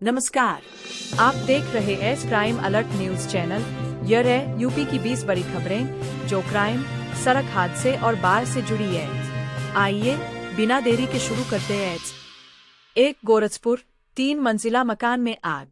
नमस्कार, आप देख रहे हैं क्राइम अलर्ट न्यूज चैनल। यह है यूपी की 20 बड़ी खबरें जो क्राइम, सड़क हादसे और बाढ़ से जुड़ी है। आइए बिना देरी के शुरू करते हैं। एक गोरखपुर 3 मंजिला मकान में आग।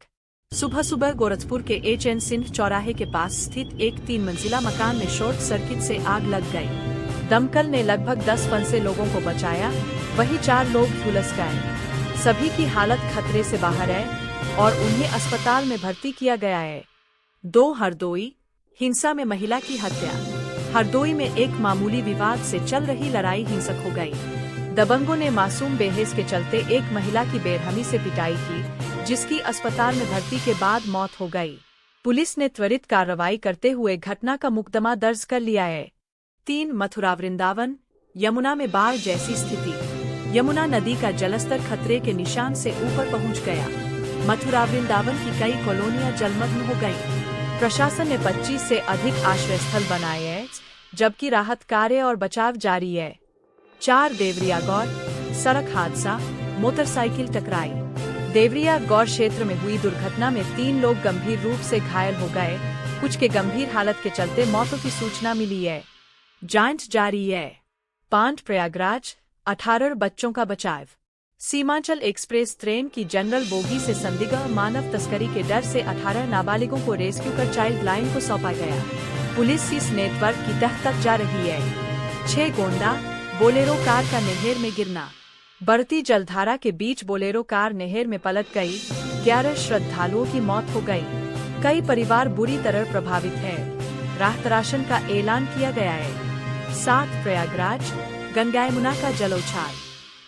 सुबह सुबह गोरखपुर के एच.एन. सिंह चौराहे के पास स्थित एक 3 मंजिला मकान में शॉर्ट सर्किट से आग लग गई। दमकल ने लगभग 10 फंसे लोगों को बचाया, वहीं 4 लोग झुलस गए। सभी की हालत खतरे से बाहर है और उन्हें अस्पताल में भर्ती किया गया है। 2 हरदोई हिंसा में महिला की हत्या। हरदोई में एक मामूली विवाद से चल रही लड़ाई हिंसक हो गई। दबंगों ने मासूम बेहस के चलते एक महिला की बेरहमी से पिटाई की, जिसकी अस्पताल में भर्ती के बाद मौत हो गई। पुलिस ने त्वरित कार्रवाई करते हुए घटना का मुकदमा दर्ज कर लिया है। 3 मथुरा वृंदावन यमुना में बाढ़ जैसी स्थिति। यमुना नदी का जलस्तर खतरे के निशान से ऊपर पहुंच गया। मथुरा वृंदावन की कई कॉलोनियां जलमग्न हो गईं। प्रशासन ने 25 से अधिक आश्रय स्थल बनाए हैं, जबकि राहत कार्य और बचाव जारी है। 4 देवरिया गौर सड़क हादसा, मोटरसाइकिल टकराई। देवरिया गौर क्षेत्र में हुई दुर्घटना में 3 लोग गंभीर रूप से घायल हो गए। कुछ के गंभीर हालत के चलते मौतों की सूचना मिली है। जांच जारी है। पांड प्रयागराज 18 बच्चों का बचाव। सीमांचल एक्सप्रेस ट्रेन की जनरल बोगी से संदिग्ध मानव तस्करी के डर से 18 नाबालिगों को रेस्क्यू कर चाइल्ड लाइन को सौंपा गया। पुलिस इस नेटवर्क की तह तक जा रही है। 6 गोंडा बोलेरो कार का नहर में गिरना। बढ़ती जलधारा के बीच बोलेरो कार नहर में पलट गई। 11 श्रद्धालुओं की मौत हो गई। कई परिवार बुरी तरह प्रभावित है। राहत राशन का ऐलान किया गया है। 7 प्रयागराज गंगा यमुना का जलोछाल।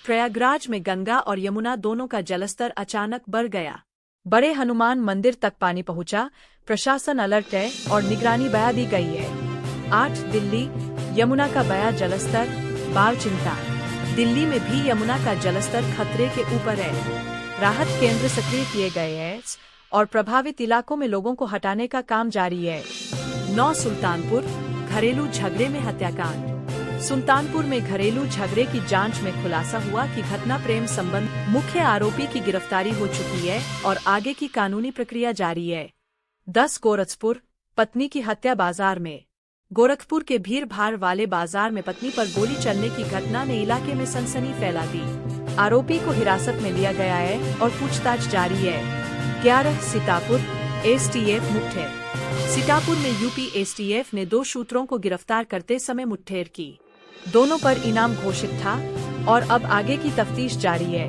प्रयागराज में गंगा और यमुना दोनों का जलस्तर अचानक बढ़ गया। बड़े हनुमान मंदिर तक पानी पहुंचा। प्रशासन अलर्ट है और निगरानी बढ़ा दी गई है। 8 दिल्ली यमुना का बढ़ा जलस्तर, बाढ़ चिंता। दिल्ली में भी यमुना का जलस्तर खतरे के ऊपर है। राहत केंद्र सक्रिय किए गए हैं और प्रभावित इलाकों में लोगों को हटाने का काम जारी है। 9 सुल्तानपुर घरेलू झगड़े में हत्याकांड। सुल्तानपुर में घरेलू झगड़े की जांच में खुलासा हुआ कि घटना प्रेम संबंध। मुख्य आरोपी की गिरफ्तारी हो चुकी है और आगे की कानूनी प्रक्रिया जारी है। 10 गोरखपुर पत्नी की हत्या बाजार में। गोरखपुर के भीड़ भाड़ वाले बाजार में पत्नी पर गोली चलने की घटना ने इलाके में सनसनी फैला दी। आरोपी को हिरासत में लिया गया है और पूछताछ जारी है। 11 सीतापुर एसटीएफ मुठभेड़। सीतापुर में यूपी एसटीएफ ने 2 शूटरों को गिरफ्तार करते समय मुठभेड़ की। दोनों पर इनाम घोषित था और अब आगे की तफ्तीश जारी है।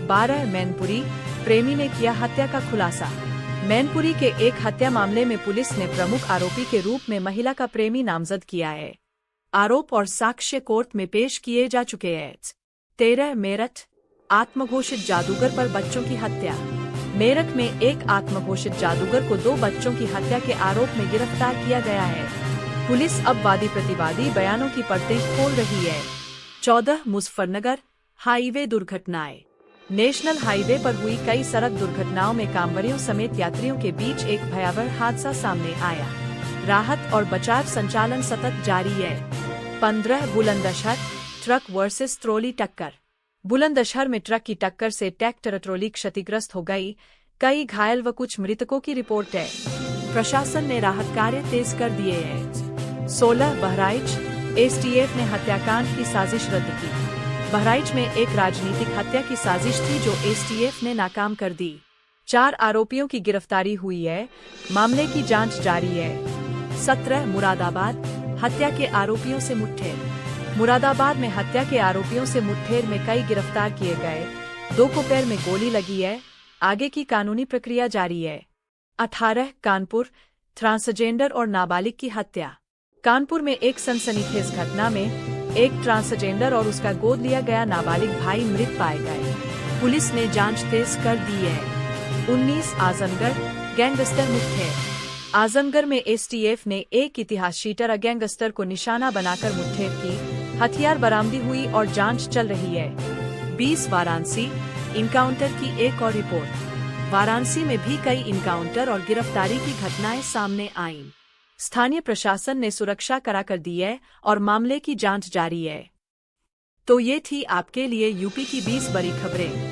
12 मैनपुरी प्रेमी ने किया हत्या का खुलासा। मैनपुरी के एक हत्या मामले में पुलिस ने प्रमुख आरोपी के रूप में महिला का प्रेमी नामजद किया है। आरोप और साक्ष्य कोर्ट में पेश किए जा चुके हैं। 13 मेरठ आत्मघोषित जादूगर पर बच्चों की हत्या। मेरठ में एक आत्मघोषित जादूगर को 2 बच्चों की हत्या के आरोप में गिरफ्तार किया गया है। पुलिस अब वादी प्रतिवादी बयानों की परतें खोल रही है। 14 मुजफ्फरनगर हाईवे दुर्घटनाएं। नेशनल हाईवे पर हुई कई सड़क दुर्घटनाओं में कांवड़ियों समेत यात्रियों के बीच एक भयावह हादसा सामने आया। राहत और बचाव संचालन सतत जारी है। 15 बुलंदशहर ट्रक वर्सेस ट्रॉली टक्कर। बुलंदशहर में ट्रक की टक्कर से ट्रैक्टर ट्रॉली क्षतिग्रस्त हो गई। कई घायल व कुछ मृतकों की रिपोर्ट है। प्रशासन ने राहत कार्य तेज कर दिए हैं। 16 बहराइच एसटीएफ ने हत्याकांड की साजिश रद्द की। बहराइच में एक राजनीतिक हत्या की साजिश थी जो एसटीएफ ने नाकाम कर दी। 4 आरोपियों की गिरफ्तारी हुई है। मामले की जांच जारी है। 17 मुरादाबाद हत्या के आरोपियों से मुठभेड़। मुरादाबाद में हत्या के आरोपियों से मुठभेड़ में कई गिरफ्तार किए गए। 2 को पैर में गोली लगी है। आगे की कानूनी प्रक्रिया जारी है। 18 कानपुर ट्रांसजेंडर और नाबालिग की हत्या। कानपुर में एक सनसनीखेज घटना में एक ट्रांसजेंडर और उसका गोद लिया गया नाबालिग भाई मृत पाए गए। पुलिस ने जांच तेज कर दी है। 19 आजमगढ़ गैंगस्टर मुठभेड़। आजमगढ़ में एसटीएफ ने एक इतिहास शीटर गैंगस्टर को निशाना बनाकर मुठभेड़ की। हथियार बरामदी हुई और जांच चल रही है। 20 वाराणसी इनकाउंटर की एक और रिपोर्ट। वाराणसी में भी कई इनकाउंटर और गिरफ्तारी की घटनाएं सामने आईं। स्थानीय प्रशासन ने सुरक्षा कड़ा कर दी है और मामले की जांच जारी है। तो ये थी आपके लिए यूपी की 20 बड़ी खबरें।